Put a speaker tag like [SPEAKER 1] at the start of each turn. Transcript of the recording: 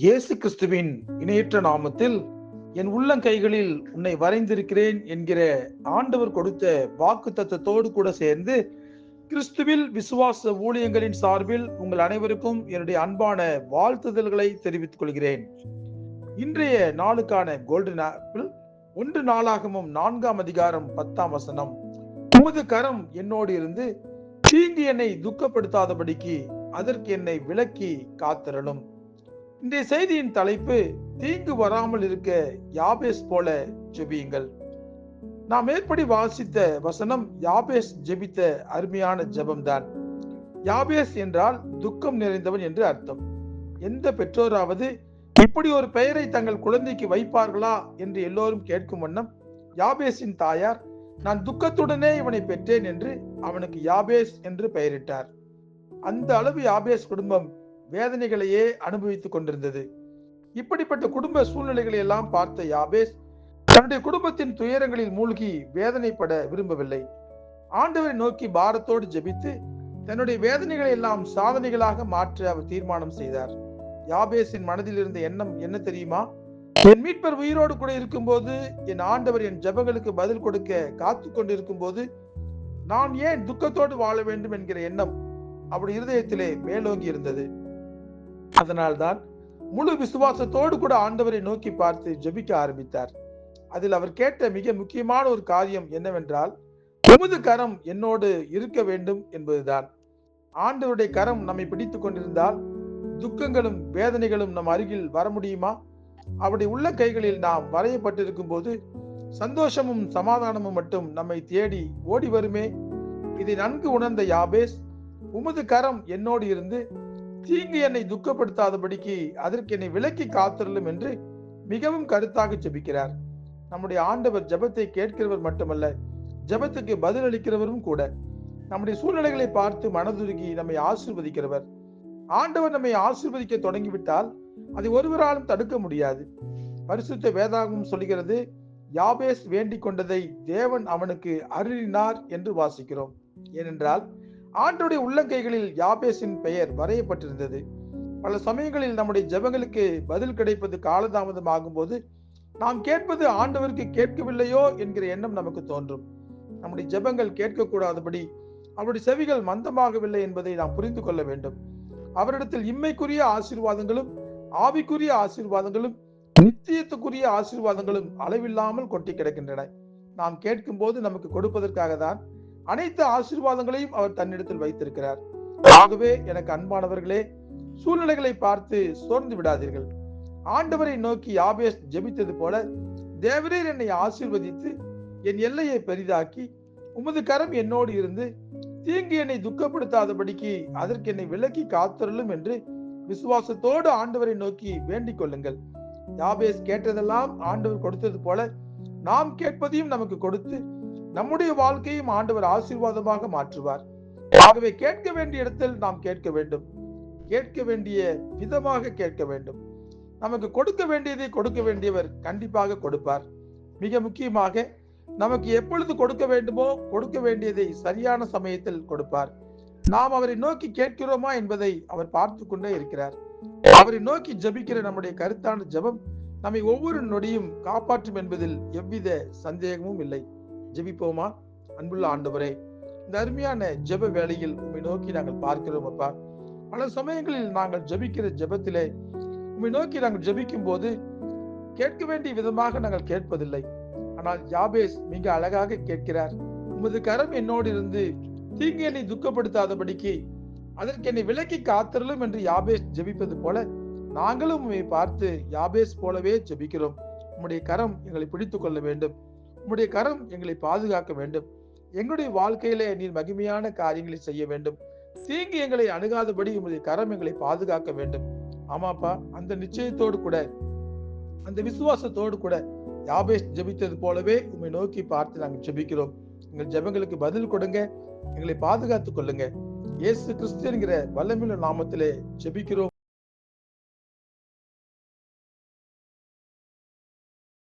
[SPEAKER 1] இயேசு கிறிஸ்துவின் இணையற்ற நாமத்தில் என் உள்ளங்கைகளில் உன்னை வரைந்திருக்கிறேன் என்கிற ஆண்டவர் கொடுத்த வாக்கு தத்தத்தோடு கூட சேர்ந்து கிறிஸ்துவில் விசுவாச ஊழியங்களின் சார்பில் உங்கள் அனைவருக்கும் என்னுடைய அன்பான வாழ்த்துதல்களை தெரிவித்துக் கொள்கிறேன். இன்றைய நாளுக்கான கோல்டன் ஆப்பிள் 1 நாளாகமம் 4ஆம் அதிகாரம் 10ஆம் வசனம். உமது கரம் என்னோடு இருந்து தீங்கு என்னை துக்கப்படுத்தாதபடிக்கு அதற்கு என்னை விலக்கி காத்திரலும். இன்றைய செய்தியின் தலைப்பு, தீங்கு வராமல் இருக்க யாபேஸ் போல ஜெபியுங்கள். நாம் மேற்படி வாசித்த வசனம் யாபேஸ் ஜெபித்த அருமையான ஜெபம்தான். யாபேஸ் என்றால் துக்கம் நிறைந்தவன் என்று அர்த்தம். எந்த பெற்றோராவது இப்படி ஒரு பெயரை தங்கள் குழந்தைக்கு வைப்பார்களா என்று எல்லோரும் கேட்கும் வண்ணம் யாபேஸின் தாயார், நான் துக்கத்துடனே இவனை பெற்றேன் என்று அவனுக்கு யாபேஸ் என்று பெயரிட்டார். அந்த அளவு யாபேஸ் குடும்பம் வேதனைகளையே அனுபவித்துக் கொண்டிருந்தது. இப்படிப்பட்ட குடும்ப சூழ்நிலைகளை எல்லாம் பார்த்த யாபேஸ் தன்னுடைய குடும்பத்தின் துயரங்களில் மூழ்கி வேதனைப்பட விரும்பவில்லை. ஆண்டவரை நோக்கி பாரத்தோடு ஜெபித்து தன்னுடைய வேதனைகளை எல்லாம் சாதனைகளாக மாற்ற அவர் தீர்மானம் செய்தார். யாபேஸின் மனதில் இருந்த எண்ணம் என்ன தெரியுமா? என் மீட்பர் உயிரோடு கூட இருக்கும்போது, என் ஆண்டவர் என் ஜெபங்களுக்கு பதில் கொடுக்க காத்து கொண்டிருக்கும் போது நான் ஏன் துக்கத்தோடு வாழ வேண்டும் என்கிற எண்ணம் அவருடைய இருதயத்திலே மேலோங்கி இருந்தது. அதனால்தான் முழு விசுவாசத்தோடு கூட ஆண்டவரை நோக்கி பார்த்து ஜெபிக்க ஆரம்பித்தார். அதில் அவர் கேட்ட மிக முக்கியமான ஒரு காரியம் என்னவென்றால், உமது கரம் என்னோடு இருக்க வேண்டும் என்பதுதான். ஆண்டவருடைய கரம் நம்மை பிடித்துக் கொண்டிருந்தால் துக்கங்களும் வேதனைகளும் நம் அருகில் வர முடியுமா? அவருடைய உள்ள கைகளில் நாம் வரையப்பட்டிருக்கும் போது சந்தோஷமும் சமாதானமும் மட்டும் நம்மை தேடி ஓடி வருமே. இதை நன்கு உணர்ந்த யாபேஸ், உமது கரம் என்னோடு இருந்து தீங்கு என்னை துக்கப்படுத்தாதபடிக்கு அதற்கு என்னை விலக்கி காத்திரலும் என்று மிகவும் கருத்தாக ஜெபிக்கிறார். நம்முடைய ஆண்டவர் ஜெபத்தை கேட்கிறவர் மட்டுமல்ல, ஜெபத்துக்கு பதில் அளிக்கிறவரும் கூட. நம்முடைய சூழ்நிலைகளை பார்த்து மனதுருகி நம்மை ஆசீர்வதிக்கிறவர். ஆண்டவர் நம்மை ஆசீர்வதிக்க தொடங்கிவிட்டால் அதை ஒருவராலும் தடுக்க முடியாது. பரிசுத்த வேதாகமம் சொல்கிறது, யாபேஸ் வேண்டிக் கொண்டதை தேவன் அவனுக்கு அருளினார் என்று வாசிக்கிறோம். ஏனென்றால் ஆண்டவருடைய உள்ளங்கைகளில் யாபேஸின் பெயர் வரையப்பட்டிருந்தது. பல சமயங்களில் நம்முடைய ஜெபங்களுக்கு பதில் கிடைப்பது காலதாமதம் ஆகும் போது நாம் கேட்பது ஆண்டவருக்கு கேட்கவில்லையோ என்கிற எண்ணம் நமக்கு தோன்றும். நம்முடைய ஜெபங்கள் கேட்கக்கூடாதபடி அவருடைய செவிகள் மந்தமாகவில்லை என்பதை நாம் புரிந்து கொள்ள வேண்டும். அவரிடத்தில் இம்மைக்குரிய ஆசீர்வாதங்களும் ஆவிக்குரிய ஆசீர்வாதங்களும் நித்தியத்துக்குரிய ஆசீர்வாதங்களும் அளவில்லாமல் கொட்டி கிடக்கின்றன. நாம் கேட்கும் போது நமக்கு கொடுப்பதற்காக தான் அனைத்து ஆசீர்வாதங்களையும் அவர் தன்னிடத்தில் வைத்திருக்கிறார். ஆகவே எனக்கு அன்பானவர்களே, சூழ்நிலைகளை பார்த்து சோர்ந்து விடாதீர்கள். ஆண்டவரை நோக்கி யாபேஸ் ஜெபித்தது போல, தேவரீர் என்னை ஆசீர்வதித்து என் எல்லையை பெரிதாக்கி உமது கரம் என்னோடு இருந்து தீங்கு என்னை துக்கப்படுத்தாதபடிக்கு அதற்கு என்னை விலக்கி காத்திரலும் என்று விசுவாசத்தோடு ஆண்டவரை நோக்கி வேண்டிக் கொள்ளுங்கள். யாபேஸ் கேட்டதெல்லாம் ஆண்டவர் கொடுத்தது போல நாம் கேட்பதையும் நமக்கு கொடுத்து நம்முடைய வாழ்க்கையும் ஆண்டவர் ஆசீர்வாதமாக மாற்றுவார். ஆகவே கேட்க வேண்டிய இடத்தில் நாம் கேட்க வேண்டும், கேட்க வேண்டிய விதமாக கேட்க வேண்டும். நமக்கு கொடுக்க வேண்டியதை கொடுக்க வேண்டியவர் கண்டிப்பாக கொடுப்பார். மிக முக்கியமாக நமக்கு எப்பொழுது கொடுக்க வேண்டுமோ கொடுக்க வேண்டியதை சரியான சமயத்தில் கொடுப்பார். நாம் அவரை நோக்கி கேட்கிறோமா என்பதை அவர் பார்த்து கொண்டே இருக்கிறார். அவரை நோக்கி ஜெபிக்கிற நம்முடைய கருத்தான ஜெபம் நம்மை ஒவ்வொரு நொடியும் காப்பாற்றும் என்பதில் எவ்வித சந்தேகமும் இல்லை. ஜெபிப்போமா? அன்புள்ள ஆண்டவரே, இந்த அருமையான ஜெப வேளையில் உம்மை நோக்கி நாங்கள் பார்க்கிறோம் அப்பா. பல சமயங்களில் நாங்கள் ஜெபிக்கிற ஜெபத்திலே உம்மை நோக்கி நாங்கள் ஜெபிக்கும் போது கேட்க வேண்டிய விதமாக நாங்கள் கேட்பதில்லை. ஆனால் யாபேஸ் மிக அழகாக கேட்கிறார். உமது கரம் என்னோடு இருந்து தீங்கு என்னை துக்கப்படுத்தாதபடிக்கு அதற்கு என்னை விலக்கி காத்திரலும் என்று யாபேஸ் ஜெபிப்பது போல நாங்களும் உம்மை பார்த்து யாபேஸ் போலவே ஜெபிக்கிறோம். உம்முடைய கரம் எங்களை பிடித்துக் கொள்ள வேண்டும். உம்முடைய கரம் எங்களை பாதுகாக்க வேண்டும். எங்களுடைய வாழ்க்கையிலே நீர் மகிமையான காரியங்களை செய்ய வேண்டும். தீங்கு எங்களை அணுகாதபடி உம்முடைய கரம் எங்களை பாதுகாக்க வேண்டும். ஆமாப்பா, அந்த நிச்சயத்தோடு கூட, அந்த விசுவாசத்தோடு கூட யாபேஸ் ஜெபித்தது போலவே உம்மை நோக்கி பார்த்து நாங்கள் ஜெபிக்கிறோம். எங்கள் ஜெபங்களுக்கு பதில் கொடுங்க, எங்களை பாதுகாத்துக் கொள்ளுங்க. இயேசு கிறிஸ்து என்கிற வல்லமையுள்ள நாமத்திலே ஜெபிக்கிறோம்